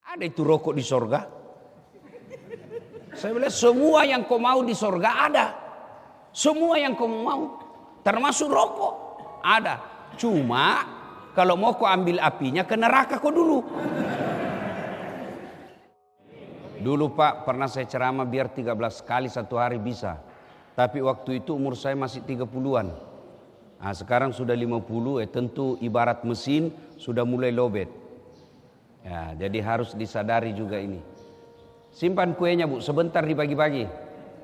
Ada itu rokok di sorga? Saya bilang semua yang kau mau di sorga ada. Semua yang kau mau, termasuk rokok, ada. Cuma kalau mau kau ambil apinya ke neraka kau dulu. Dulu Pak pernah saya ceramah biar 13 kali satu hari bisa. Tapi waktu itu umur saya masih 30-an. Nah, sekarang sudah 50, tentu ibarat mesin sudah mulai lowbat. Ya, jadi harus disadari juga ini. Simpan kuenya Bu, sebentar dibagi-bagi.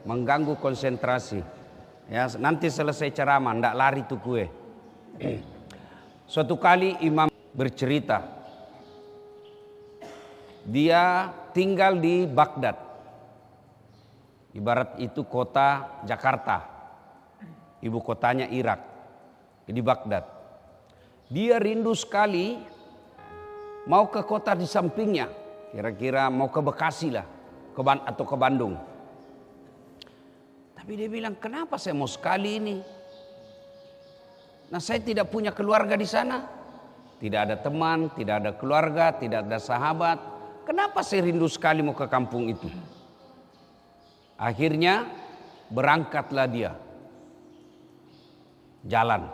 Mengganggu konsentrasi. Ya, nanti selesai ceramah, ndak lari tuh kue. Suatu kali imam bercerita. Dia tinggal di Baghdad. Ibarat itu kota Jakarta. Ibu kotanya Irak. Di Baghdad. Dia rindu sekali mau ke kota di sampingnya. Kira-kira mau ke Bekasi lah. Atau ke Bandung. Tapi dia bilang, kenapa saya mau sekali ini? Nah, saya tidak punya keluarga di sana. Tidak ada teman, tidak ada keluarga, tidak ada sahabat. Kenapa saya rindu sekali mau ke kampung itu? Akhirnya berangkatlah dia. Jalan.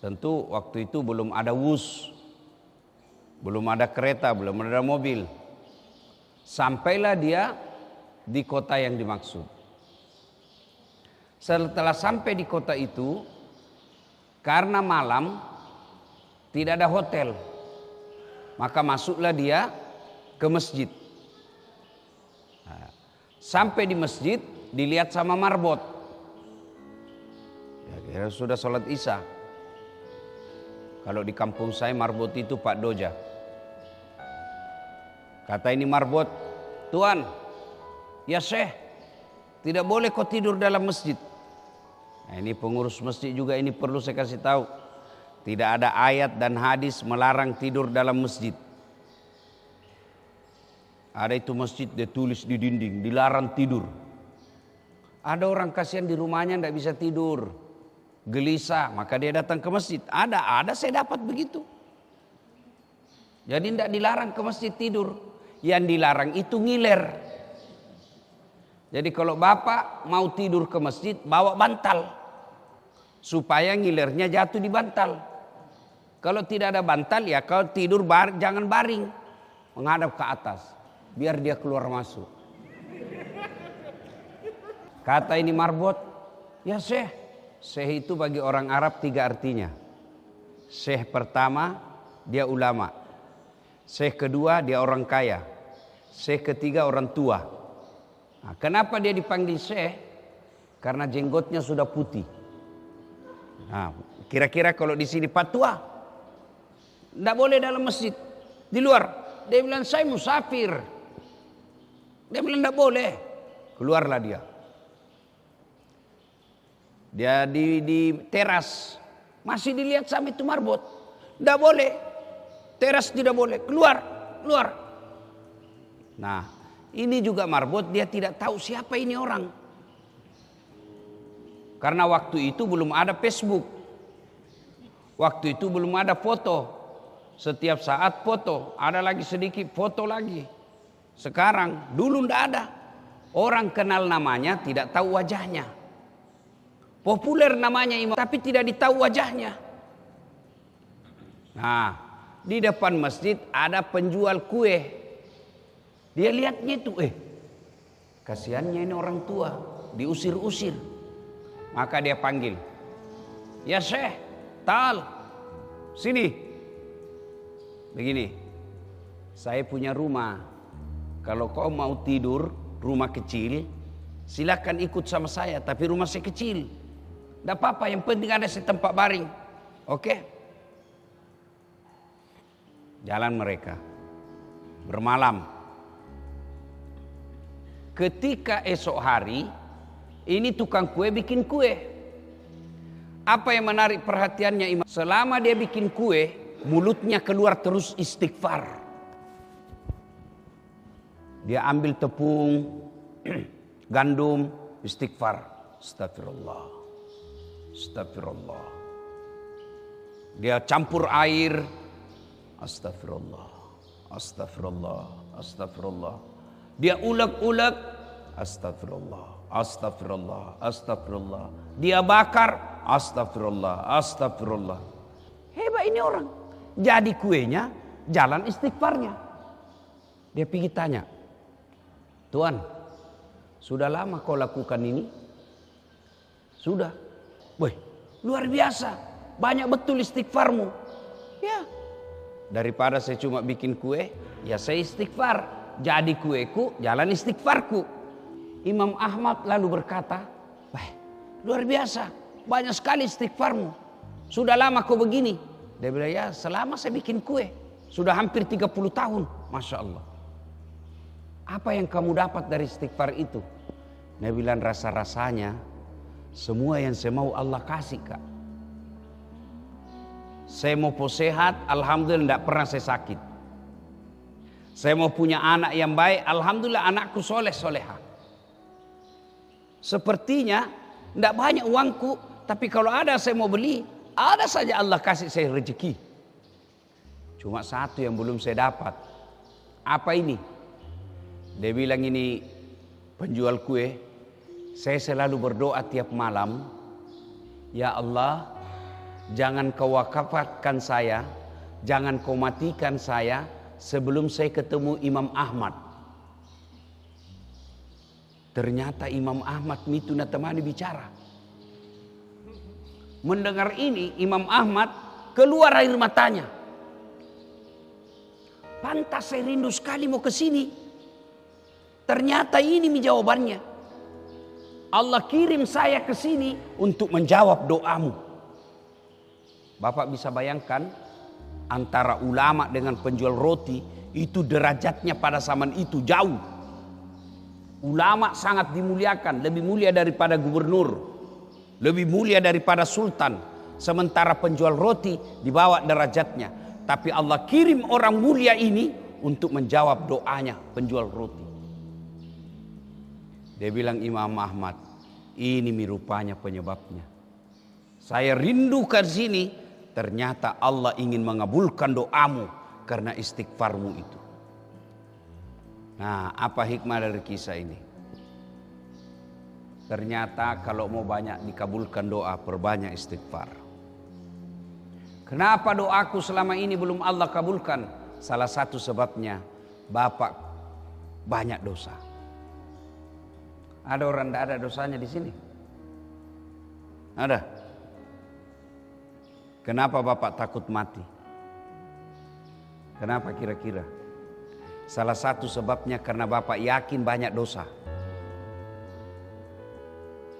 Tentu waktu itu belum ada wus. Belum ada kereta, belum ada mobil. Sampailah dia di kota yang dimaksud. Setelah sampai di kota itu, karena malam tidak ada hotel, maka masuklah dia ke masjid. Nah, sampai di masjid dilihat sama marbot. Ya, kira sudah sholat isya. Kalau di kampung saya marbot itu Pak Doja. Kata ini marbot, Tuan, ya Syekh, tidak boleh kau tidur dalam masjid. Nah, ini pengurus masjid juga ini perlu saya kasih tahu. Tidak ada ayat dan hadis melarang tidur dalam masjid. Ada itu masjid dia tulis di dinding, dilarang tidur. Ada orang kasihan di rumahnya tidak bisa tidur, gelisah, maka dia datang ke masjid. Ada saya dapat begitu. Jadi tidak dilarang ke masjid tidur. Yang dilarang itu ngiler. Jadi kalau bapak mau tidur ke masjid, bawa bantal. Supaya ngilernya jatuh di bantal. Kalau tidak ada bantal ya kalau tidur jangan baring. Menghadap ke atas. Biar dia keluar masuk. Kata ini marbot, ya Syekh. Syekh itu bagi orang Arab 3 artinya. Syekh pertama dia ulama. Syekh kedua dia orang kaya. Syekh ketiga orang tua. Nah, kenapa dia dipanggil Syekh? Karena jenggotnya sudah putih. Nah, kira-kira kalau di sini patua, tidak boleh dalam masjid, di luar. Dia bilang saya musafir. Dia bilang tidak boleh. Keluarlah dia. Dia di teras, masih dilihat sama itu marbot. Tidak boleh. Teras tidak boleh. Keluar. Nah, ini juga marbot dia tidak tahu siapa ini orang. Karena waktu itu belum ada Facebook. Waktu itu belum ada foto. Setiap saat foto, ada lagi sedikit foto lagi. Sekarang, dulu tidak ada. Orang kenal namanya tidak tahu wajahnya. Populer namanya imam, tapi tidak ditahu wajahnya. Nah, di depan masjid ada penjual kue. Dia lihatnya itu, kasihannya ini orang tua, diusir-usir. Maka dia panggil, ya Syekh, Tal, sini. Begini, saya punya rumah. Kalau kau mau tidur, rumah kecil, silakan ikut sama saya. Tapi rumah saya kecil, tidak apa-apa, yang penting ada setempat baring. Oke? Jalan mereka, bermalam. Ketika esok hari, ini tukang kue bikin kue. Apa yang menarik perhatiannya imam? Selama dia bikin kue, mulutnya keluar terus istighfar. Dia ambil tepung, gandum, istighfar. Astagfirullah. Dia campur air. Astagfirullah. Astagfirullah, astagfirullah. Dia ulek-ulek, astagfirullah, astagfirullah, astagfirullah. Dia bakar, astagfirullah, astagfirullah. Hebat ini orang. Jadi kuenya, jalan istighfarnya. Dia pergi tanya, Tuan, sudah lama kau lakukan ini? Sudah. Wih, luar biasa. Banyak betul istighfarmu. Ya. Daripada saya cuma bikin kue, ya saya istighfar. Jadi kueku, jalan istighfarku. Imam Ahmad lalu berkata, wah, luar biasa. Banyak sekali istighfarmu. Sudah lama kau begini? Dia bilang, ya selama saya bikin kue. Sudah hampir 30 tahun. Masya Allah. Apa yang kamu dapat dari istighfar itu? Dia bilang, rasa-rasanya semua yang saya mau Allah kasih, Kak. Saya mau sehat, alhamdulillah tidak pernah saya sakit. Saya mau punya anak yang baik, alhamdulillah anakku soleh soleha. Sepertinya tidak banyak uangku, tapi kalau ada saya mau beli, ada saja Allah kasih saya rezeki. Cuma satu yang belum saya dapat. Apa ini? Dia bilang, ini penjual kue. Saya selalu berdoa tiap malam, ya Allah, jangan kau wakafatkan saya, jangan kau matikan saya sebelum saya ketemu Imam Ahmad. Ternyata Imam Ahmad itu natamani bicara. Mendengar ini Imam Ahmad keluar air matanya. Pantas saya rindu sekali mau ke sini. Ternyata ini jawabannya. Allah kirim saya ke sini untuk menjawab doamu. Bapak bisa bayangkan antara ulama dengan penjual roti itu derajatnya pada zaman itu jauh. Ulama sangat dimuliakan, lebih mulia daripada gubernur, lebih mulia daripada sultan. Sementara penjual roti dibawa derajatnya. Tapi Allah kirim orang mulia ini untuk menjawab doanya penjual roti. Dia bilang, Imam Ahmad, ini rupanya penyebabnya. Saya rindu ke sini, ternyata Allah ingin mengabulkan doamu karena istighfarmu itu. Nah, apa hikmah dari kisah ini? Ternyata kalau mau banyak dikabulkan doa, perbanyak istighfar. Kenapa doaku selama ini belum Allah kabulkan? Salah satu sebabnya, Bapak banyak dosa. Ada orang tidak ada dosanya di sini? Ada? Kenapa Bapak takut mati? Kenapa kira-kira? Salah satu sebabnya karena Bapak yakin banyak dosa.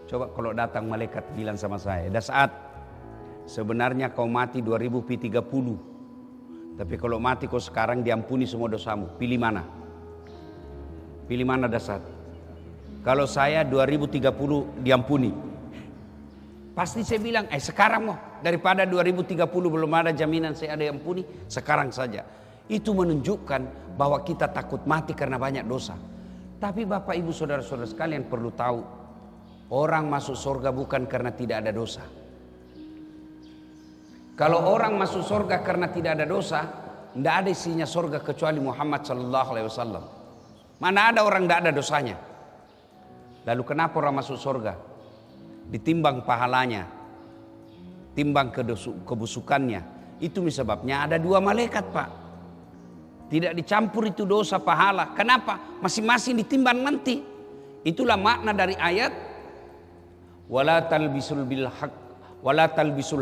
Coba kalau datang malaikat bilang sama saya, dah saat sebenarnya kau mati 2030. Tapi kalau mati kau sekarang diampuni semua dosamu. Pilih mana? Pilih mana dasar? Kalau saya 2030 diampuni. Pasti saya bilang, sekarang mau. Daripada 2030 belum ada jaminan saya ada ampuni, sekarang saja. Itu menunjukkan bahwa kita takut mati karena banyak dosa. Tapi Bapak Ibu Saudara-saudara sekalian perlu tahu, orang masuk surga bukan karena tidak ada dosa. Kalau orang masuk surga karena tidak ada dosa, tidak ada isinya surga kecuali Muhammad sallallahu alaihi wasallam. Mana ada orang tidak ada dosanya? Lalu kenapa orang masuk surga? Ditimbang pahalanya, timbang kebusukannya. Itu sebabnya ada dua malaikat, Pak. Tidak dicampur itu dosa pahala. Kenapa? Masing-masing ditimbang nanti. Itulah makna dari ayat wala talbisul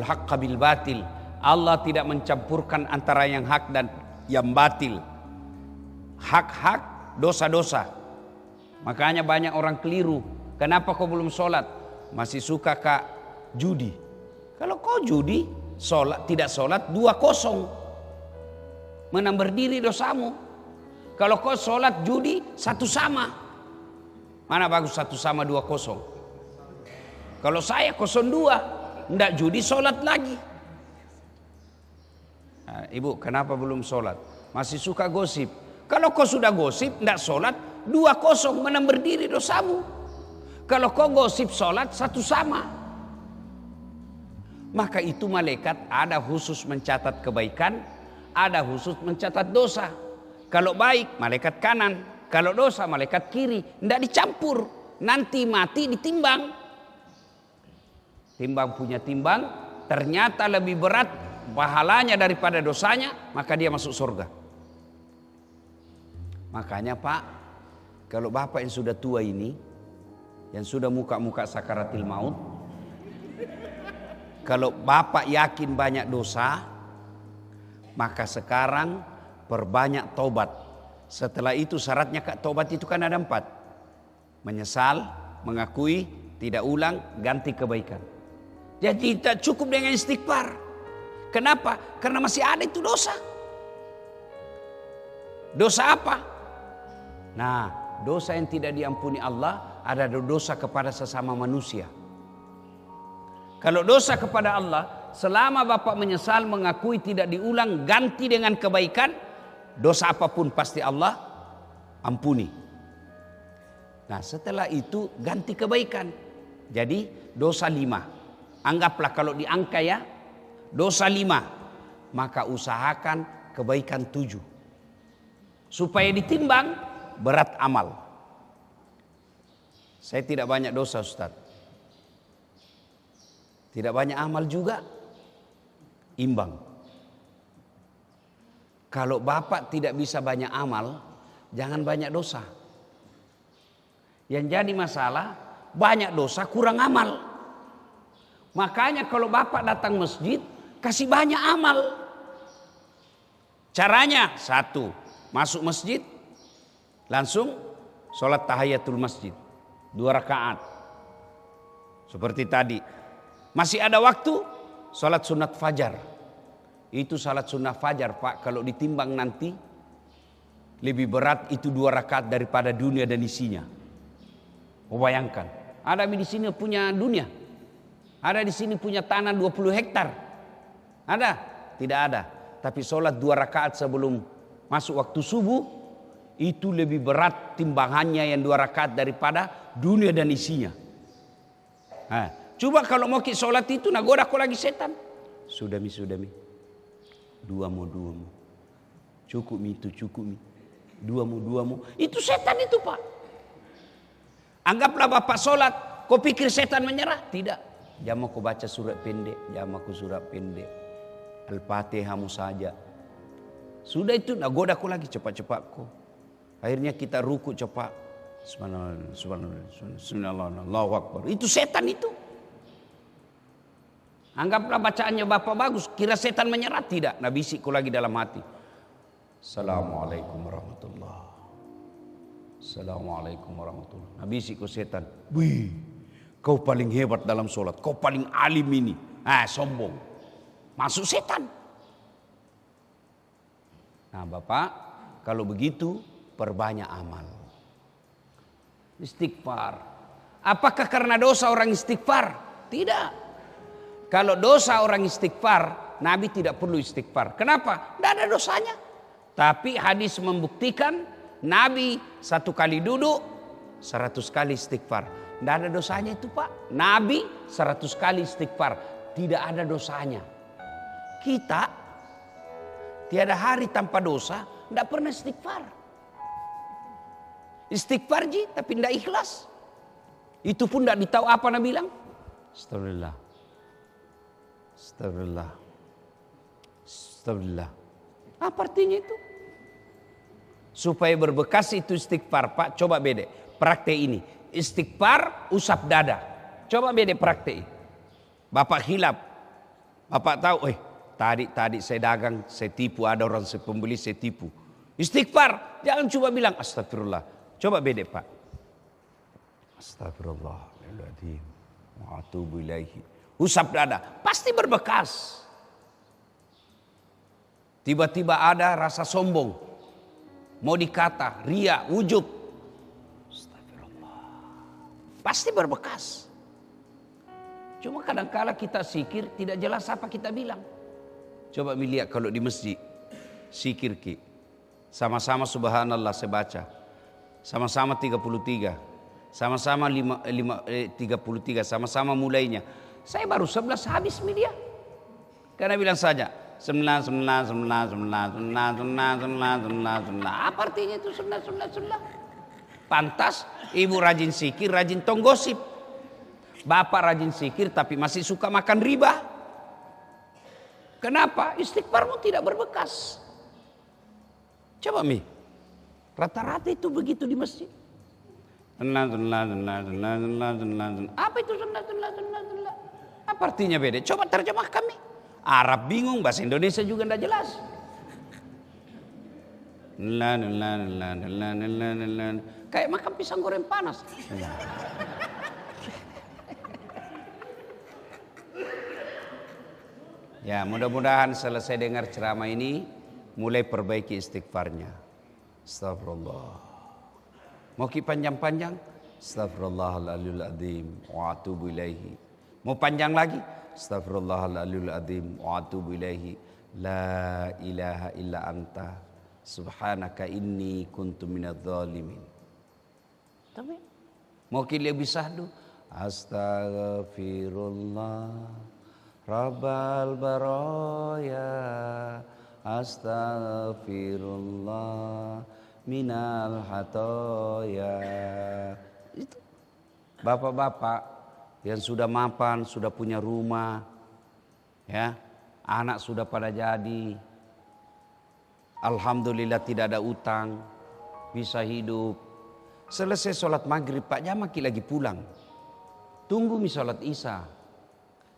haqqa bil batil. Allah tidak mencampurkan antara yang hak dan yang batil. Hak-hak, dosa-dosa. Makanya banyak orang keliru. Kenapa kau belum sholat? Masih suka kak judi. Kalau kau judi, sholat, tidak sholat 2-0. Menang berdiri dosamu. Kalau kau sholat judi 1 sama. Mana bagus 1 sama 2-0? Kalau saya 0-2, ndak judi sholat lagi. Nah, Ibu, kenapa belum sholat? Masih suka gosip. Kalau kau sudah gosip, ndak sholat, 2-0 menang berdiri dosamu. Kalau kau gosip sholat 1 sama. Maka itu malaikat ada khusus mencatat kebaikan, ada khusus mencatat dosa. Kalau baik malaikat kanan, kalau dosa malaikat kiri. Tidak dicampur. Nanti mati ditimbang. Timbang punya timbang, ternyata lebih berat pahalanya daripada dosanya, maka dia masuk surga. Makanya Pak, kalau Bapak yang sudah tua ini, yang sudah muka-muka sakaratil maut, kalau Bapak yakin banyak dosa, maka sekarang perbanyak tobat. Setelah itu syaratnya tobat itu kan ada 4. Menyesal, mengakui, tidak ulang, ganti kebaikan. Jadi tidak cukup dengan istighfar. Kenapa? Karena masih ada itu dosa. Dosa apa? Nah, dosa yang tidak diampuni Allah ada dosa kepada sesama manusia. Kalau dosa kepada Allah, selama Bapak menyesal, mengakui, tidak diulang, ganti dengan kebaikan, dosa apapun pasti Allah ampuni. Nah, setelah itu ganti kebaikan. Jadi dosa 5. Anggaplah kalau di angka ya, dosa 5. Maka usahakan kebaikan 7. Supaya ditimbang berat amal. Saya tidak banyak dosa Ustaz. Tidak banyak amal juga. Imbang. Kalau Bapak tidak bisa banyak amal, jangan banyak dosa. Yang jadi masalah, banyak dosa kurang amal. Makanya kalau Bapak datang masjid, kasih banyak amal. Caranya 1, masuk masjid, langsung sholat tahiyatul masjid 2 rakaat. Seperti tadi. Masih ada waktu, sholat sunat fajar. Itu sholat sunat fajar Pak, kalau ditimbang nanti, lebih berat itu 2 rakaat daripada dunia dan isinya. Bayangkan, ada di sini punya dunia. Ada di sini punya tanah 20 hektar. Ada? Tidak ada. Tapi sholat 2 rakaat sebelum masuk waktu subuh, itu lebih berat timbangannya yang 2 rakaat daripada dunia dan isinya. Nah, coba kalau mau sholat itu, nagoda kau lagi setan. Sudah mi. 2 mu. Cukup mi itu, cukup mi. 2 mu. Itu setan itu Pak. Anggaplah Bapak sholat, kau pikir setan menyerah? Tidak. Jam aku baca surat pendek, Al-Fatihahmu saja. Sudah itu, nagoda kau lagi cepat-cepat kau. Akhirnya kita ruku cepat. Subhanallah, Allahu Akbar. Itu setan itu. Anggaplah bacaannya Bapak bagus, kira setan menyerah? Tidak. Nah, bisikku lagi dalam hati. Assalamualaikum warahmatullahi. Assalamualaikum warahmatullahi. Nah, bisikku setan. Wih, kau paling hebat dalam sholat. Kau paling alim ini. Sombong. Masuk setan. Nah Bapak, kalau begitu perbanyak amal. Istighfar. Apakah karena dosa orang istighfar? Tidak. Kalau dosa orang istighfar, Nabi tidak perlu istighfar. Kenapa? Tidak ada dosanya. Tapi hadis membuktikan Nabi 1 kali duduk 100 kali istighfar. Tidak ada dosanya itu Pak. Nabi 100 kali istighfar. Tidak ada dosanya. Kita tiada hari tanpa dosa, tidak pernah istighfar. Istighfar tapi tidak ikhlas. Itu pun tidak ditahu apa Nabi bilang. Astagfirullah. Apa artinya itu? Supaya berbekas itu istighfar Pak. Coba beda. Praktek ini. Istighfar usap dada. Coba beda praktek. Bapak hilap. Bapak tahu. Tadi saya dagang. Saya tipu. Ada orang pembeli saya tipu. Istighfar. Jangan coba bilang astagfirullah. Coba beda Pak. Astagfirullahaladzim. Wa atubu ilaihi. Usap dada. Pasti berbekas. Tiba-tiba ada rasa sombong. Mau dikata, ria, ujub. Astagfirullah. Pasti berbekas. Cuma kadang-kala kita zikir tidak jelas apa kita bilang. Coba lihat kalau di masjid. Zikir ki. Sama-sama subhanallah saya baca. Sama-sama 33. Sama-sama 33. Sama-sama mulainya. Saya baru 11 habis media. Karena bilang saja. Apa artinya itu semna? Pantas ibu rajin zikir, rajin tonggosip. Bapak rajin zikir tapi masih suka makan riba. Kenapa? Istighfarmu tidak berbekas. Coba Mi, rata-rata itu begitu di masjid. Apa itu sunna? Apa artinya beda? Coba terjemah kami. Arab bingung, bahasa Indonesia juga tidak jelas. Kayak makan pisang goreng panas. Ya, mudah-mudahan selesai dengar ceramah ini mulai perbaiki istighfarnya. Astagfirullah. Mau panjang-panjang? Astagfirullahaladzim azim wa atubu ilaihi. Mau panjang lagi? Astagfirullahaladzim azim wa atubu ilaihi. La ilaha illa anta subhanaka inni kuntu minadz zalimin. Tapi mau lebih sahdu? Astaghfirullah Rabbal baraya, astaghfirullah minal hatoya. Itu bapak-bapak yang sudah mapan, sudah punya rumah, ya, anak sudah pada jadi, alhamdulillah tidak ada utang, bisa hidup. Selesai sholat maghrib Pak Jamaki lagi pulang, tunggu mi sholat isya.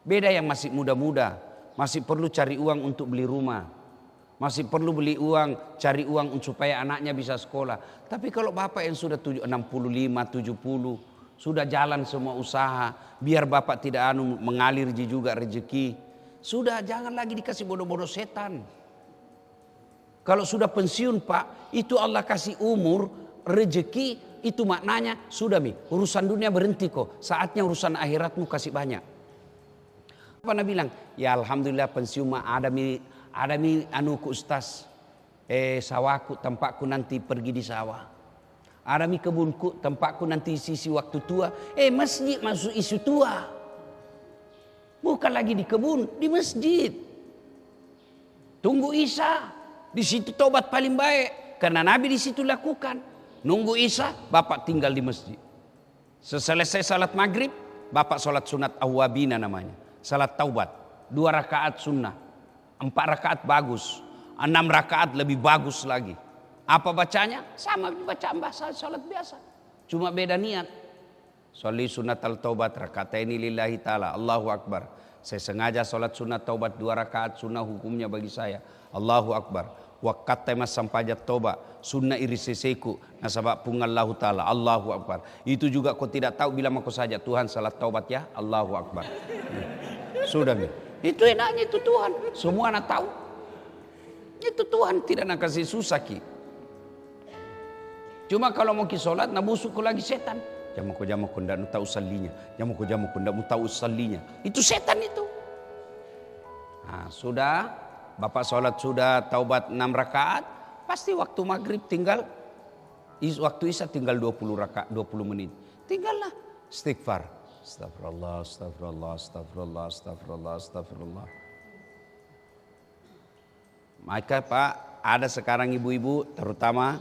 Beda yang masih muda-muda, masih perlu cari uang untuk beli rumah, masih perlu beli uang, cari uang supaya anaknya bisa sekolah. Tapi kalau bapak yang sudah 65, 70, sudah jalan semua usaha, biar bapak tidak mengalir juga rezeki. Sudah, jangan lagi dikasih bodoh-bodoh setan. Kalau sudah pensiun Pak, itu Allah kasih umur, rezeki, itu maknanya sudah mi, urusan dunia berhenti kok. Saatnya urusan akhiratmu kasih banyak. Apa Nabi bilang? Ya alhamdulillah pensiun mah ada mi anuku ustaz. Sawaku tempatku nanti pergi di sawah. Ada mi kebunku tempatku nanti sisi waktu tua. Masjid masuk isu tua. Bukan lagi di kebun, di masjid. Tunggu isya, di situ tobat paling baik. Karena Nabi di situ lakukan. Nunggu isya, bapak tinggal di masjid. Selesai salat maghrib, bapak salat sunat awwabina namanya. Salat taubat, 2 rakaat sunnah, 4 rakaat bagus, 6 rakaat lebih bagus lagi. Apa bacanya? Sama bacaan bahasa salat biasa. Cuma beda niat. Sholli sunat al-taubat rakataini lillahi ta'ala. Allahu Akbar. Saya sengaja salat sunat taubat 2 rakaat sunnah hukumnya bagi saya. Allahu Akbar. Wakat temas sampajat toba sunnah iriseseku nasabak pungallahu ta'ala. Allahu Akbar. Itu juga kau tidak tahu bilang aku saja Tuhan salat taubat ya. Allahu Akbar. Sudah mi. Itu enaknya itu Tuhan. Semua anak tahu. Itu Tuhan tidak nak kasih susah ki. Cuma kalau mau ki solat nak busuk lagi setan. Jamaku ndak tahu salinya. Jamaku ndak tahu salinya. Itu setan itu. Nah, sudah bapak solat sudah taubat 6 rakaat, pasti waktu maghrib tinggal waktu isya tinggal 20 rakaat 20 menit. Tinggallah istighfar. Astagfirullah, astagfirullah, astagfirullah, astagfirullah, astagfirullah. Maka Pak, ada sekarang ibu-ibu terutama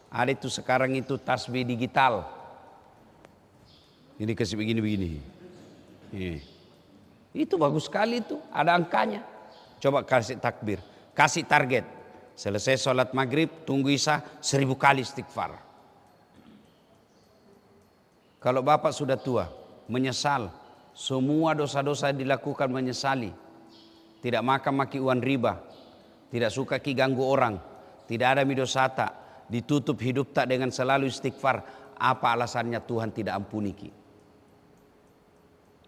ada itu sekarang itu tasbih digital. Ini kasih begini-begini. Itu bagus sekali itu, ada angkanya. Coba kasih takbir, kasih target. Selesai sholat maghrib, tunggu isya 1000 kali istighfar. Kalau bapak sudah tua, menyesal, semua dosa-dosa dilakukan menyesali. Tidak makan maki uang riba, tidak suka ki ganggu orang, tidak ada midosata, ditutup hidup tak dengan selalu istighfar. Apa alasannya Tuhan tidak ampuni ki?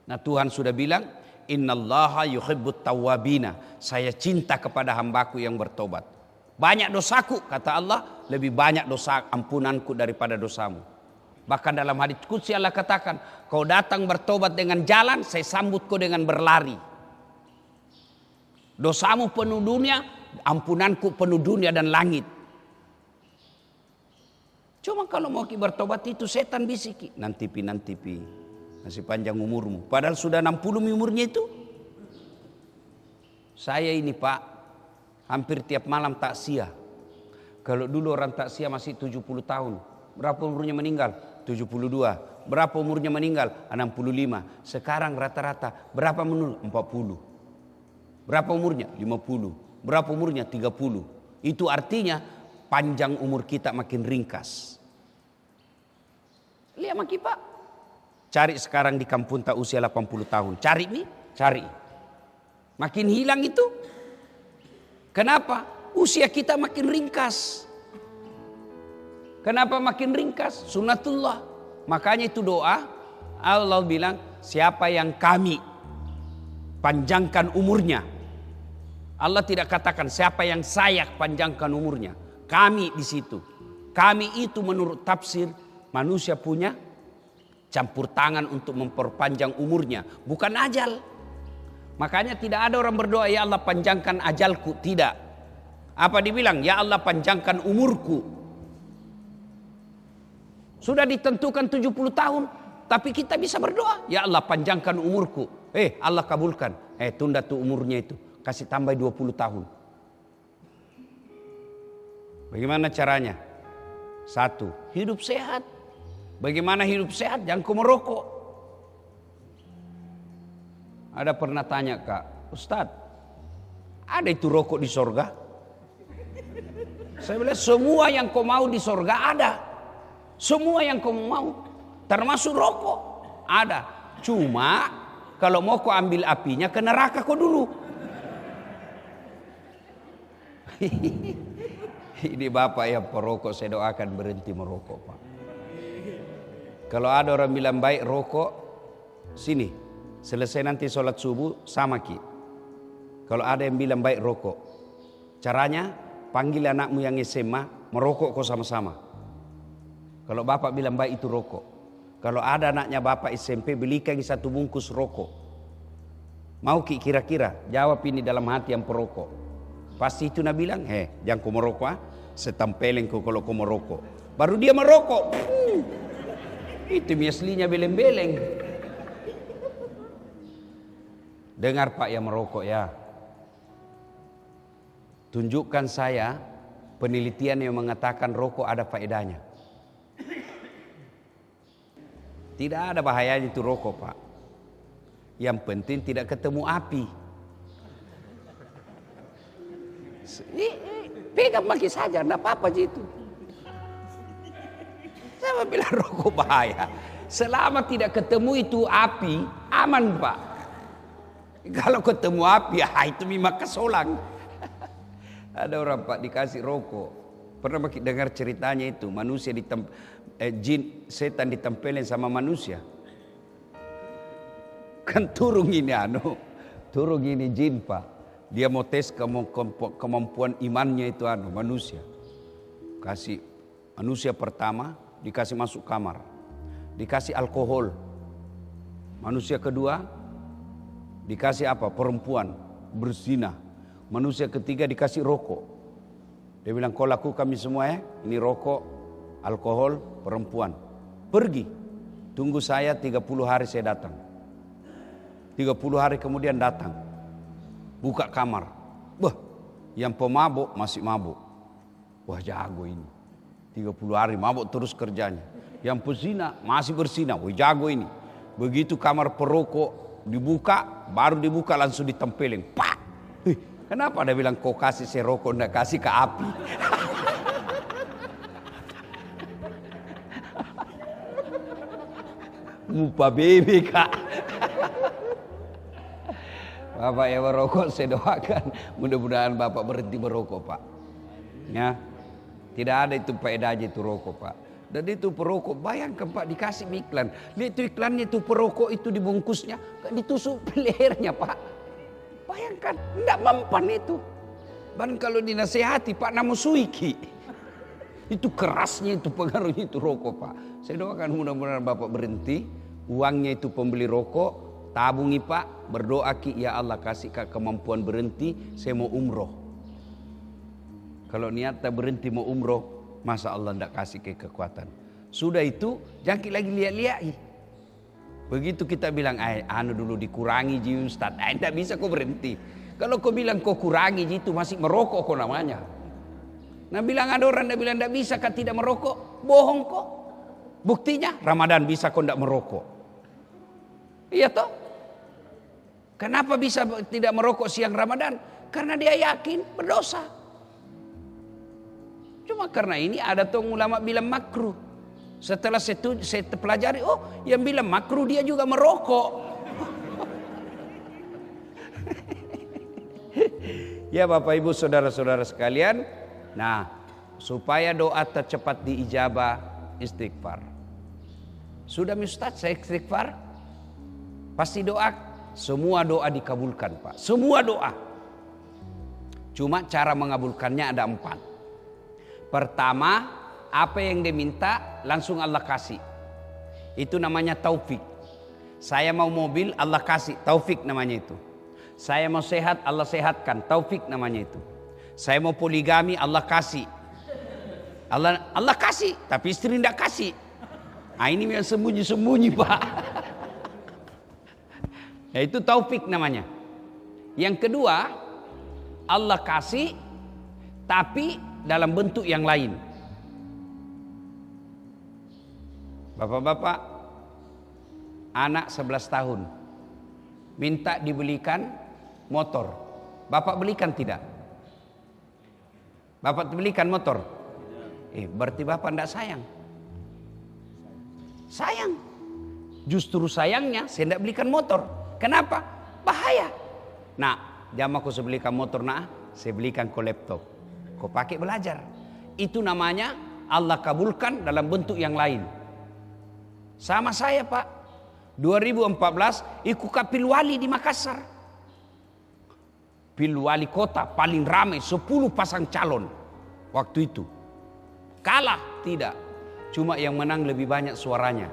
Nah Tuhan sudah bilang, Innallaha yuhibbut tawwabina. Saya cinta kepada hambaku yang bertobat. Banyak dosaku, kata Allah, lebih banyak dosa ampunanku daripada dosamu. Bahkan dalam hadits qudsi Allah katakan, kau datang bertobat dengan jalan, saya sambut kau dengan berlari. Dosamu penuh dunia, ampunanku penuh dunia dan langit. Cuma kalau mau bertobat itu setan bisiki, nanti pi. Masih panjang umurmu. Padahal sudah 60 umurnya itu. Saya ini Pak, Hampir tiap malam takziah. Kalau dulu orang takziah masih 70 tahun. Berapa umurnya meninggal? 72. Berapa umurnya meninggal? 65. Sekarang rata-rata berapa menurut? 40. Berapa umurnya? 50. Berapa umurnya? 30. Itu artinya panjang umur kita makin ringkas. Lihat maki Pak. Cari sekarang di kampung tak usia 80 tahun. Cari nih, cari. Makin hilang itu. Kenapa? Usia kita makin ringkas. Kenapa makin ringkas? Sunnatullah. Makanya itu doa. Allah bilang, siapa yang kami panjangkan umurnya. Allah tidak katakan siapa yang saya panjangkan umurnya. Kami di situ. Kami itu menurut tafsir manusia punya campur tangan untuk memperpanjang umurnya. Bukan ajal. Makanya tidak ada orang berdoa, ya Allah panjangkan ajalku. Tidak. Apa dibilang? Ya Allah panjangkan umurku. Sudah ditentukan 70 tahun. Tapi kita bisa berdoa. Ya Allah panjangkan umurku. Allah kabulkan. Tunda tuh umurnya itu. Kasih tambah 20 tahun. Bagaimana caranya? 1. Hidup sehat. Bagaimana hidup sehat? Jangan kau merokok. Ada pernah tanya Kak, Ustadz, ada itu rokok di sorga? Saya bilang semua yang kau mau di sorga ada. Semua yang kau mau, termasuk rokok, ada. Cuma kalau mau kau ambil apinya ke neraka kau dulu. Ini bapak yang perokok, saya doakan berhenti merokok Pak. Kalau ada orang bilang baik rokok, sini. Selesai nanti sholat subuh sama Ki. Kalau ada yang bilang baik rokok, caranya panggil anakmu yang SMA, merokok kau sama-sama. Kalau bapak bilang baik itu rokok. Kalau ada anaknya bapak SMP, belikan 1 bungkus rokok. Mau Ki kira-kira? Jawab ini dalam hati yang perokok. Pasti itu Nabi bilang, jangan kau merokok, setempelin kau kalau kau merokok. Baru dia merokok. Itu aslinya beleng-beleng. Dengar Pak yang merokok ya. Tunjukkan saya penelitian yang mengatakan rokok ada faedahnya. Tidak ada bahayanya itu rokok Pak. Yang penting tidak ketemu api. Pegang lagi saja, enggak apa-apa itu. Saya bilang rokok bahaya. Selama tidak ketemu itu api, aman Pak. Kalau ketemu api, itu memang kesolang. Ada orang Pak dikasih rokok. Pernah dengar ceritanya itu, manusia jin, setan ditempelin sama manusia. Kan turun ini jin Pak. Dia mau tes kemampuan imannya itu manusia. Kasih manusia pertama dikasih masuk kamar, dikasih alkohol. Manusia kedua dikasih apa? Perempuan berzina. Manusia ketiga dikasih rokok. Dia bilang kau lakukan kami semua ya. Ini rokok, alkohol, perempuan. Pergi. Tunggu saya 30 hari saya datang. 30 hari kemudian datang. Buka kamar. Yang pemabuk masih mabuk. Wah jago ini. 30 hari mabuk terus kerjanya. Yang pezina masih berzina. Wah jago ini. Begitu kamar perokok dibuka, baru dibuka langsung ditempelin. Pak. Kenapa dia bilang kau kasih saya rokok, enggak kasih ke api? Mupa bebe Kak. Bapak yang merokok saya doakan mudah-mudahan Bapak berhenti merokok Pak. Ya, tidak ada itu faedahnya itu rokok Pak. Dan itu perokok, bayangkan Pak dikasih iklan. Lihat itu iklannya itu perokok itu dibungkusnya, ditusuk lehernya Pak. Bayangkan, tidak mempan itu. Dan kalau dinasehati Pak namu suiki. Itu kerasnya itu pengaruhnya itu rokok Pak. Saya doakan mudah-mudahan Bapak berhenti. Uangnya itu pembeli rokok, tabungi Pak. Berdoa Ki, ya Allah kasih kemampuan berhenti, saya mau umroh. Kalau niatnya berhenti mau umroh, masa Allah tidak kasih kekuatan. Sudah itu jangan lagi lihat-lihat. Begitu kita bilang, dulu dikurangi ji Ustaz, tidak bisa kok berhenti. Kalau kau bilang kau kurangi itu masih merokok kau namanya. Nah bilang ada orang yang bilang tidak bisa kau tidak merokok, bohong kok. Buktinya Ramadan bisa kau tidak merokok. Iya toh? Kenapa bisa tidak merokok siang Ramadan? Karena dia yakin berdosa. Cuma karena ini ada tuh ulama bilang makruh. Setelah saya pelajari, oh yang bilang makruh dia juga merokok. Ya Bapak Ibu saudara-saudara sekalian, nah supaya doa tercepat diijabah, istighfar. Sudah Ustaz saya istighfar? Pasti doa, semua doa dikabulkan Pak, semua doa. Cuma cara mengabulkannya ada 4. Pertama, apa yang diminta langsung Allah kasih. Itu namanya taufik. Saya mau mobil, Allah kasih, taufik namanya itu. Saya mau sehat, Allah sehatkan, taufik namanya itu. Saya mau poligami, Allah kasih. Allah kasih, tapi istri tidak kasih. Nah ini yang sembunyi-sembunyi Pak. Ya, itu taufik namanya. Yang kedua, Allah kasih, tapi dalam bentuk yang lain. Bapak-bapak, anak 11 tahun minta dibelikan motor. Bapak belikan tidak? Bapak belikan motor? Berarti bapak tidak sayang. Sayang. Justru sayangnya saya tidak belikan motor. Kenapa? Bahaya. Nah, jam aku saya belikan motor, nah saya belikan kau laptop. Kau pakai belajar. Itu namanya Allah kabulkan dalam bentuk yang lain. Sama saya Pak. 2014 ikut kapil wali di Makassar. Pil wali kota paling ramai 10 pasang calon waktu itu. Kalah tidak, cuma yang menang lebih banyak suaranya.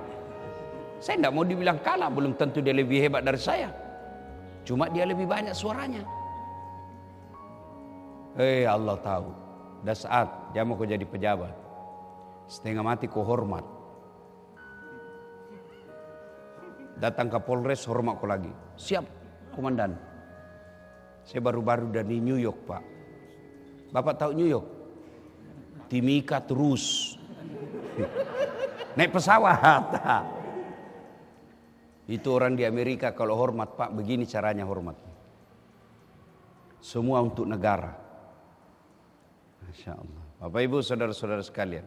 Saya tidak mau dibilang kalah, belum tentu dia lebih hebat dari saya. Cuma dia lebih banyak suaranya. Allah tahu. Dah saat jam aku jadi pejabat, setengah mati ku hormat. Datang ke Polres, hormat ku lagi. Siap komandan. Saya baru-baru dari New York Pak. Bapak tahu New York? Timika terus. Naik pesawat. Itu orang di Amerika kalau hormat Pak, begini caranya hormat. Semua untuk negara. Masya Allah. Bapak Ibu saudara-saudara sekalian.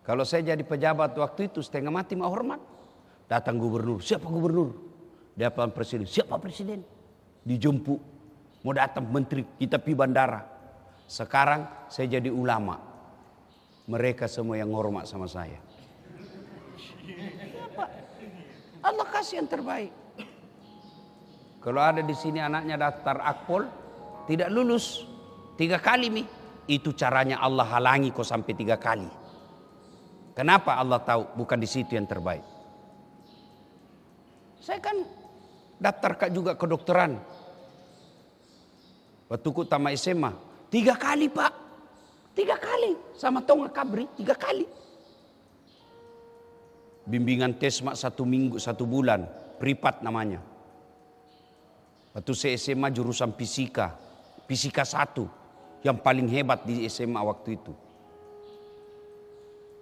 Kalau saya jadi pejabat waktu itu setengah mati mau hormat. Datang gubernur, siapa gubernur? Datang presiden, siapa presiden? Dijemput, mau datang menteri, kita pergi bandara. Sekarang saya jadi ulama. Mereka semua yang hormat sama saya. Apa? Allah kasih yang terbaik. Kalau ada di sini anaknya daftar akpol, tidak lulus 3 kali nih. Itu caranya Allah halangi kau sampai 3 kali. Kenapa Allah tahu? Bukan di situ yang terbaik. Saya kan daftar juga kedokteran. Waktu ku tamat SMA 3 kali Pak. 3 kali sama Tonga Kabri 3 kali. Bimbingan tes mak 1 minggu 1 bulan, privat namanya. Waktu saya SMA jurusan fisika 1 yang paling hebat di SMA waktu itu.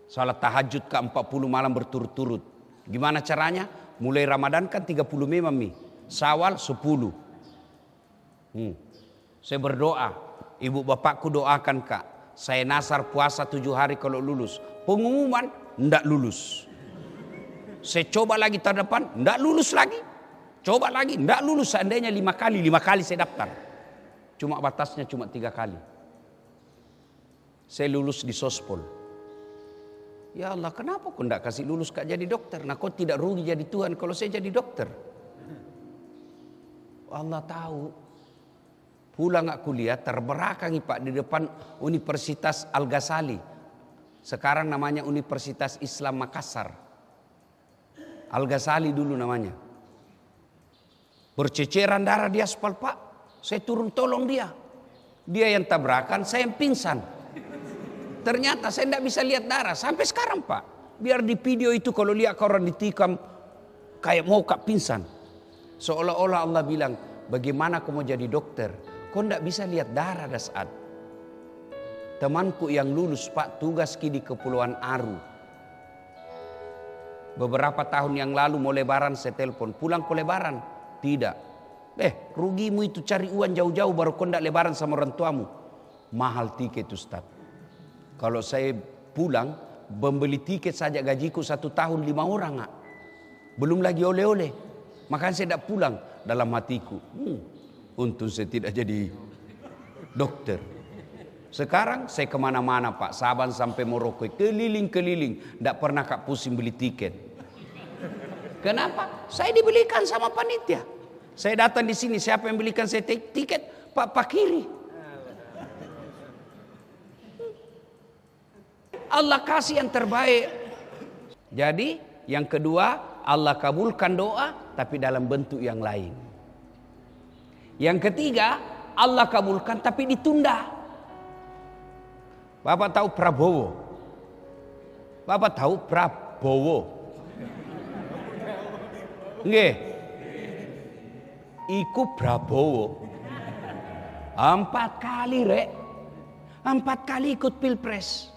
Salat tahajud ke 40 malam berturut-turut. Gimana caranya? Mulai Ramadan kan 30 memang nih. Syawal 10. Saya berdoa, ibu bapakku doakan Kak. Saya nasar puasa 7 hari kalau lulus. Pengumuman, enggak lulus. Saya coba lagi tahun depan, enggak lulus lagi. Coba lagi, enggak lulus. Seandainya 5 kali saya daftar. Cuma batasnya cuma 3 kali. Saya lulus di Sospol. Ya Allah, kenapa kau enggak kasih lulus Kak jadi dokter? Nah kau tidak rugi jadi Tuhan kalau saya jadi dokter. Allah tahu. Pulang aku lihat terberakangi Pak di depan Universitas Al-Ghazali. Sekarang namanya Universitas Islam Makassar. Al-Ghazali dulu namanya. Berceceran darah di aspal Pak. Saya turun tolong dia. Dia yang tabrakan, saya yang pingsan. Ternyata saya tidak bisa lihat darah sampai sekarang Pak. Biar di video itu kalau lihat orang ditikam kayak mau Kak pingsan. Seolah-olah Allah bilang, bagaimana kau mau jadi dokter? Kau tidak bisa lihat darah dasar. Temanku yang lulus Pak tugas di Kepulauan Aru. Beberapa tahun yang lalu mau lebaran saya telepon. Pulang ke lebaran? Tidak. Rugimu itu cari uang jauh-jauh baru kau tidak lebaran sama orang tuamu. Mahal tiket Ustaz. Kalau saya pulang membeli tiket saja gajiku 1 tahun 5 orang. Belum lagi oleh-oleh. Makanya saya tidak pulang. Dalam hatiku. Untung saya tidak jadi dokter. Sekarang saya kemana-mana Pak. Saban sampai Merauke. Keliling-keliling. Tidak pernah Kak pusing beli tiket. Kenapa? Saya dibelikan sama panitia. Saya datang di sini. Siapa yang belikan saya tiket? Pak Pakiri. Allah kasih yang terbaik. Jadi yang kedua, Allah kabulkan doa tapi dalam bentuk yang lain. Yang ketiga, Allah kabulkan tapi ditunda. Bapak tahu Prabowo? Bapak tahu Prabowo? Nggih. Iku Prabowo 4 kali rek. 4 kali ikut pilpres.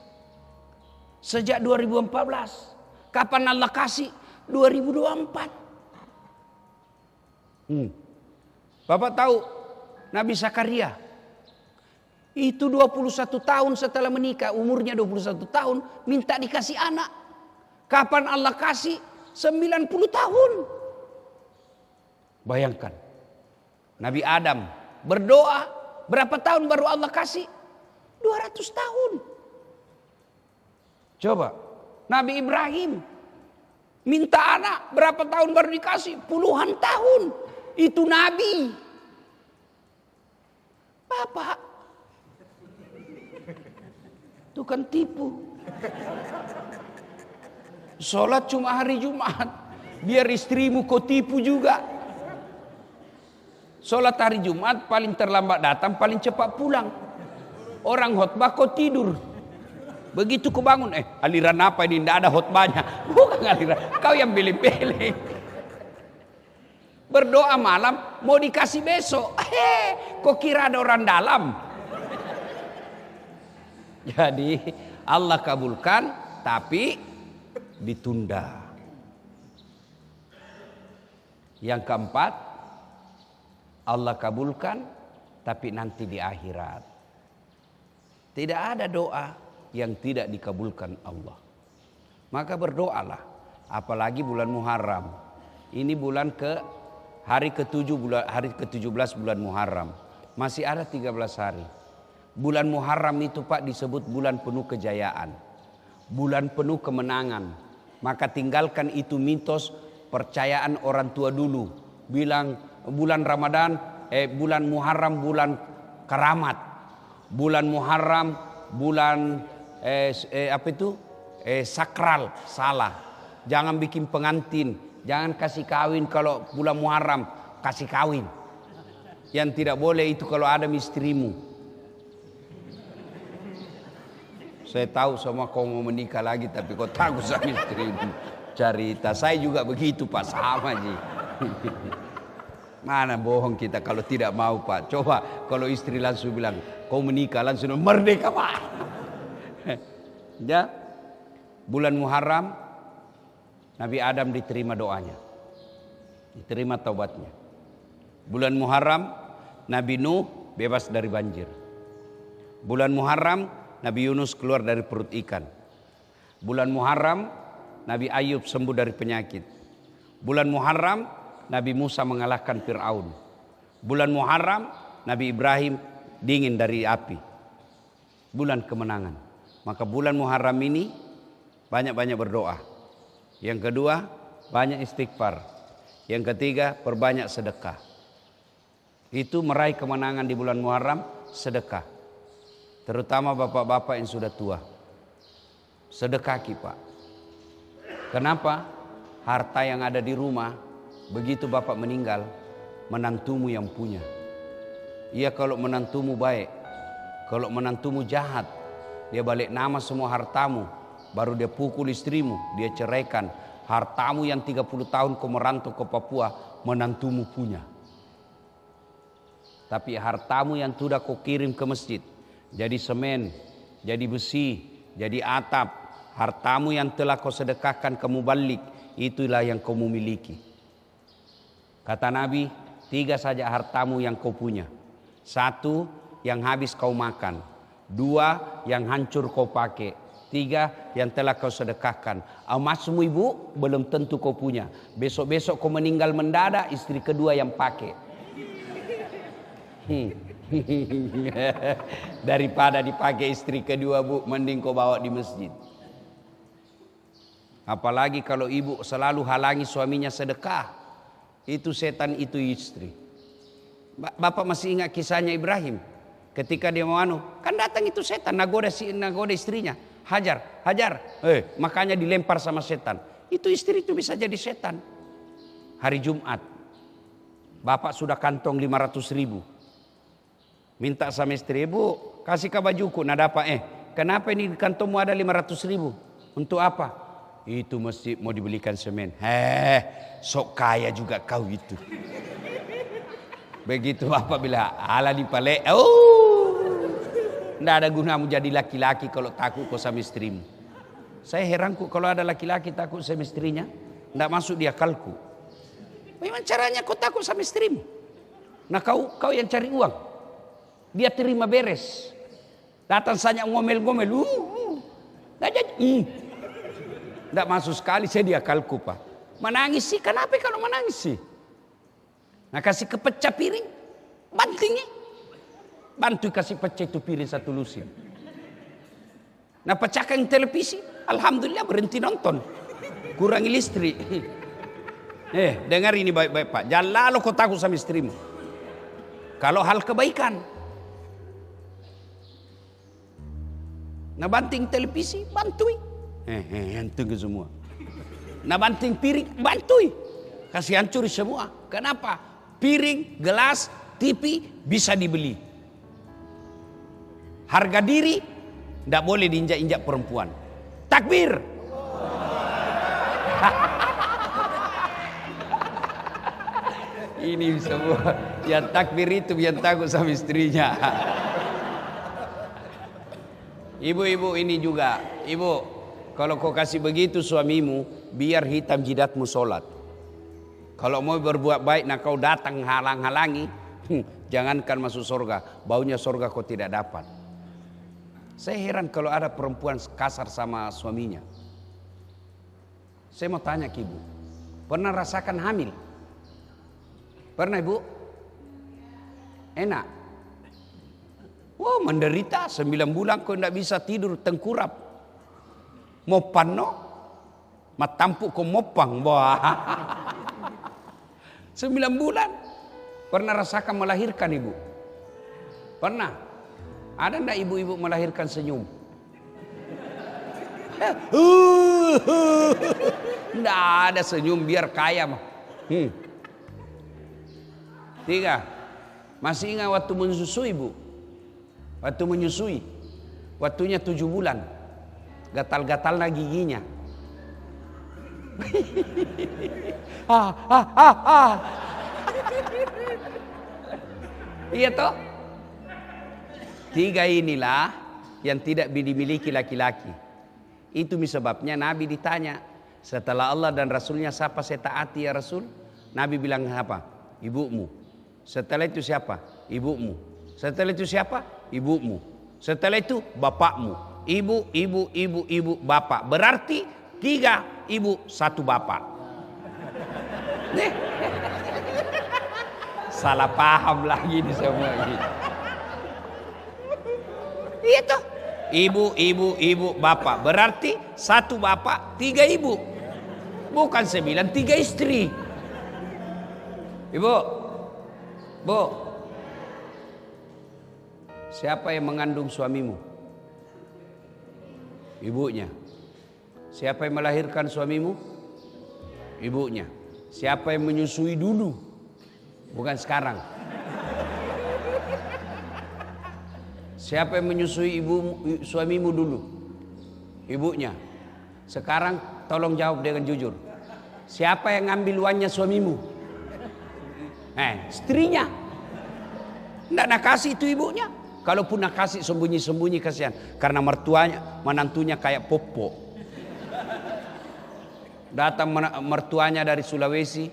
Sejak 2014. Kapan Allah kasih? 2024. Bapak tahu Nabi Zakaria? Itu 21 tahun setelah menikah, umurnya 21 tahun, minta dikasih anak. Kapan Allah kasih? 90 tahun. Bayangkan. Nabi Adam berdoa, berapa tahun baru Allah kasih? 200 tahun. Coba, Nabi Ibrahim minta anak, berapa tahun baru dikasih? Puluhan tahun. Itu Nabi. Bapak, itu kan tipu. Sholat cuma hari Jumat. Biar istrimu kau tipu juga. Sholat hari Jumat paling terlambat datang, paling cepat pulang. Orang khotbah kau tidur. Begitu kau bangun, aliran apa ini? Tidak ada khotbahnya. Bukan aliran, kau yang pilih-pilih. Berdoa malam mau dikasih besok. Kau kira ada orang dalam? Jadi Allah kabulkan tapi ditunda. Yang keempat, Allah kabulkan tapi nanti di akhirat. Tidak ada doa yang tidak dikabulkan Allah. Maka berdoalah, apalagi bulan Muharram. Ini bulan hari ke-17 bulan Muharram. Masih ada 13 hari. Bulan Muharram itu Pak disebut bulan penuh kejayaan. Bulan penuh kemenangan. Maka tinggalkan itu mitos percayaan orang tua dulu. Bilang bulan Ramadan, bulan Muharram bulan keramat. Bulan Muharram bulan sakral. Salah. Jangan bikin pengantin. Jangan kasih kawin kalau bulan Muharram. Kasih kawin. Yang tidak boleh itu kalau ada istrimu. Saya tahu semua kau mau menikah lagi tapi kau takut sama istrimu. Cerita saya juga begitu Pak, sama Ji. Mana bohong kita kalau tidak mau Pak. Coba kalau istri langsung bilang kau menikah langsung merdeka Pak. Ya, bulan Muharram Nabi Adam diterima doanya, diterima taubatnya. Bulan Muharram Nabi Nuh bebas dari banjir. Bulan Muharram Nabi Yunus keluar dari perut ikan. Bulan Muharram Nabi Ayub sembuh dari penyakit. Bulan Muharram Nabi Musa mengalahkan Fir'aun. Bulan Muharram Nabi Ibrahim dingin dari api. Bulan kemenangan. Maka bulan Muharram ini banyak-banyak berdoa. Yang kedua banyak istighfar. Yang ketiga perbanyak sedekah. Itu meraih kemenangan di bulan Muharram, sedekah. Terutama bapak-bapak yang sudah tua. Sedekah Pak. Kenapa? Harta yang ada di rumah, begitu bapak meninggal, menantumu yang punya. Iya kalau menantumu baik. Kalau menantumu jahat, dia balik nama semua hartamu. Baru dia pukul istrimu, dia ceraikan. Hartamu yang 30 tahun kau merantau ke Papua, menantumu punya. Tapi hartamu yang sudah kau kirim ke masjid, jadi semen, jadi besi, jadi atap, hartamu yang telah kau sedekahkan ke mubalik, itulah yang kau miliki. Kata Nabi, 3 saja hartamu yang kau punya. 1 yang habis kau makan, 2 yang hancur kau pakai, 3 yang telah kau sedekahkan. Emasmu ibu belum tentu kau punya. Besok-besok kau meninggal mendadak, istri kedua yang pakai. Daripada dipakai istri kedua, bu, mending kau bawa di masjid. Apalagi kalau ibu selalu halangi suaminya sedekah, itu setan, itu istri. Bapak masih ingat kisahnya Ibrahim ketika dia mau kan datang itu setan nagoda istrinya, hajar, makanya dilempar sama setan. Itu istri itu bisa jadi setan. Hari Jumat, bapak sudah kantong 500.000. Minta sama istri, bu, kasih ke bajuku. Nah dapat, kenapa ini di kantongmu ada 500.000? Untuk apa? Itu mesti mau dibelikan semen. Sok kaya juga kau itu. Begitu bapak bilang, ala dipalek. Nggak ada gunamu jadi laki-laki kalau takut kau sama istrimu. Saya heran kok kalau ada laki-laki takut sama istrinya. Nggak masuk di akalku. Bagaimana caranya kau takut sama istrimu? Nah kau yang cari uang. Dia terima beres. Datang saja ngomel-ngomel. Tidak masuk sekali saya di akalku, Pak. Menangis sih, kenapa kalau menangis sih? Nah kasih kepecah piring, bantingnya. Bantu kasih pecah itu piring 1 lusin. Nah pecahkan televisi, alhamdulillah berhenti nonton. Kurangi listrik. Dengar ini baik-baik, Pak. Jangan lalu kau takut sama istrimu. Kalau hal kebaikan. Nah banting televisi, bantui. Hantu ke semua. Nah banting piring, bantui. Kasih hancur semua. Kenapa? Piring, gelas, TV bisa dibeli. Harga diri tidak boleh diinjak-injak perempuan. Takbir. Ini semua yang takbir itu yang takut sama istrinya. Ibu-ibu ini juga, ibu, kalau kau kasih begitu suamimu, biar hitam jidatmu sholat. Kalau mau berbuat baik, nah kau datang halang-halangi, jangankan masuk surga, baunya surga kau tidak dapat. Saya heran kalau ada perempuan kasar sama suaminya. Saya mau tanya ke ibu, pernah rasakan hamil? Pernah ibu? Enak? Wah, menderita 9 bulan kau tidak bisa tidur, tengkurap. Mopan no? Matampuk kau mopang. Wah. 9 bulan. Pernah rasakan melahirkan ibu? Pernah? Ada enggak ibu-ibu melahirkan senyum? Enggak ada senyum, biar kaya mah. 3. Masih ingat waktu menyusui ibu? Waktu menyusui, waktunya 7 bulan, gatal-gatalnya giginya. Iya toh? 3 inilah yang tidak dimiliki laki-laki. Itu sebabnya Nabi ditanya, setelah Allah dan Rasulnya siapa saya taati ya Rasul? Nabi bilang apa? Ibumu. Setelah itu siapa? Ibumu. Setelah itu siapa? Ibumu. Setelah itu bapakmu. Ibu, bapak. Berarti 3 ibu, 1 bapak. Salah paham lagi ini semua ini. Iya toh? Ibu, bapak. Berarti 1 bapak, 3 ibu. Bukan 9, 3 istri. Ibu, bu, siapa yang mengandung suamimu? Ibunya. Siapa yang melahirkan suamimu? Ibunya. Siapa yang menyusui dulu? Bukan sekarang. Siapa yang menyusui suamimu dulu? Ibunya. Sekarang tolong jawab dengan jujur. Siapa yang ngambil uangnya suamimu? Istrinya. Nggak nak kasih itu ibunya. Kalaupun nak kasih sembunyi-sembunyi kasihan. Karena menantunya kayak popo. Datang mertuanya dari Sulawesi,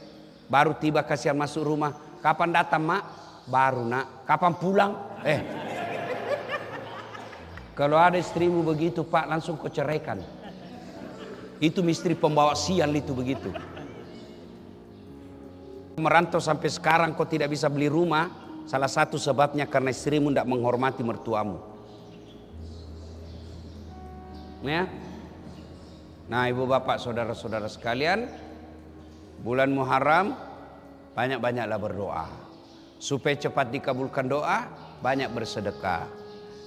baru tiba kasihan masuk rumah. Kapan datang mak? Baru nak. Kapan pulang? Kalau ada istrimu begitu pak, langsung kau ceraikan. Itu misteri pembawa sial itu begitu. Merantau sampai sekarang kau tidak bisa beli rumah, salah satu sebabnya karena istrimu tidak menghormati mertuamu. Ya. Nah ibu bapak saudara-saudara sekalian, bulan Muharram banyak-banyaklah berdoa. Supaya cepat dikabulkan doa, banyak bersedekah.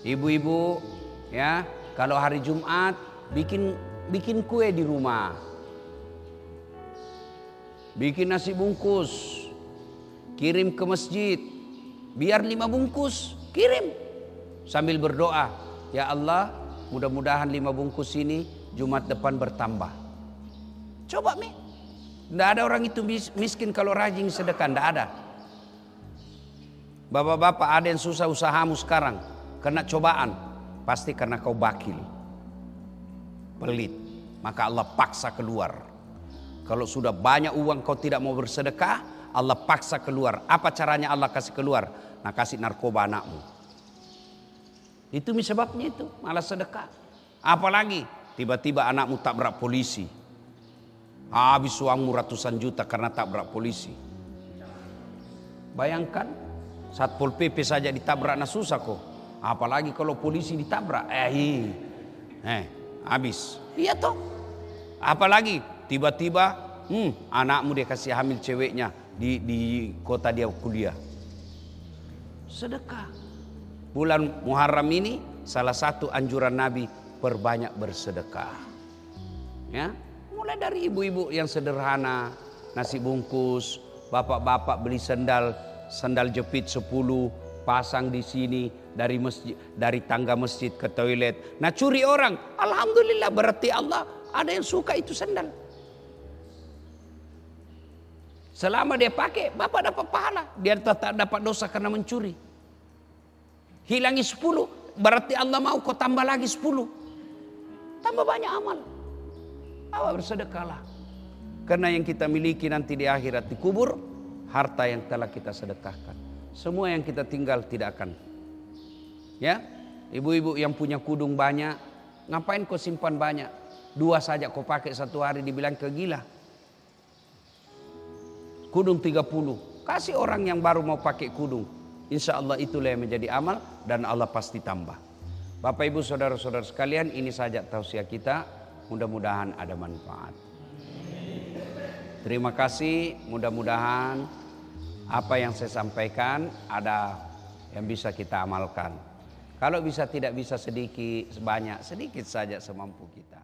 Ibu-ibu ya, kalau hari Jumat bikin kue di rumah. Bikin nasi bungkus, kirim ke masjid, biar 5 bungkus, kirim. Sambil berdoa, ya Allah mudah-mudahan 5 bungkus ini Jumat depan bertambah. Coba Mi, tidak ada orang itu miskin kalau rajin sedekah, tidak ada. Bapak-bapak ada yang susah usahamu sekarang, kena cobaan, pasti karena kau bakil, pelit, maka Allah paksa keluar. Kalau sudah banyak uang kau tidak mau bersedekah, Allah paksa keluar. Apa caranya Allah kasih keluar? Nah kasih narkoba anakmu. Itu sebabnya itu, malah sedekah. Apalagi tiba-tiba anakmu tabrak polisi. Habis uangmu ratusan juta karena tabrak polisi. Bayangkan, Satpol PP saja ditabrak nah susah kok. Apalagi kalau polisi ditabrak. Habis. Iya toh. Apalagi tiba-tiba anakmu dia kasih hamil ceweknya di kota dia kuliah. Sedekah. Bulan Muharram ini salah satu anjuran Nabi, perbanyak bersedekah. Ya, mulai dari ibu-ibu yang sederhana, nasi bungkus, bapak-bapak beli sandal jepit 10, pasang di sini dari masjid, dari tangga masjid ke toilet. Nah curi orang, alhamdulillah berarti Allah ada yang suka itu sandal. Selama dia pakai, bapak dapat pahala. Dia tak dapat dosa karena mencuri. Hilangi 10, berarti Allah mau kau tambah lagi 10. Tambah banyak amal. Awak bersedekahlah. Karena yang kita miliki nanti di akhirat dikubur, harta yang telah kita sedekahkan. Semua yang kita tinggal tidak akan. Ya, ibu-ibu yang punya kudung banyak, ngapain kau simpan banyak? 2 saja kau pakai 1 hari dibilang kegila. Kudung 30, kasih orang yang baru mau pakai kudung. Insya Allah itulah yang menjadi amal dan Allah pasti tambah. Bapak ibu saudara-saudara sekalian, ini saja tausiah kita. Mudah-mudahan ada manfaat. Terima kasih, mudah-mudahan apa yang saya sampaikan ada yang bisa kita amalkan. Kalau bisa tidak bisa sedikit, sebanyak, sedikit saja semampu kita.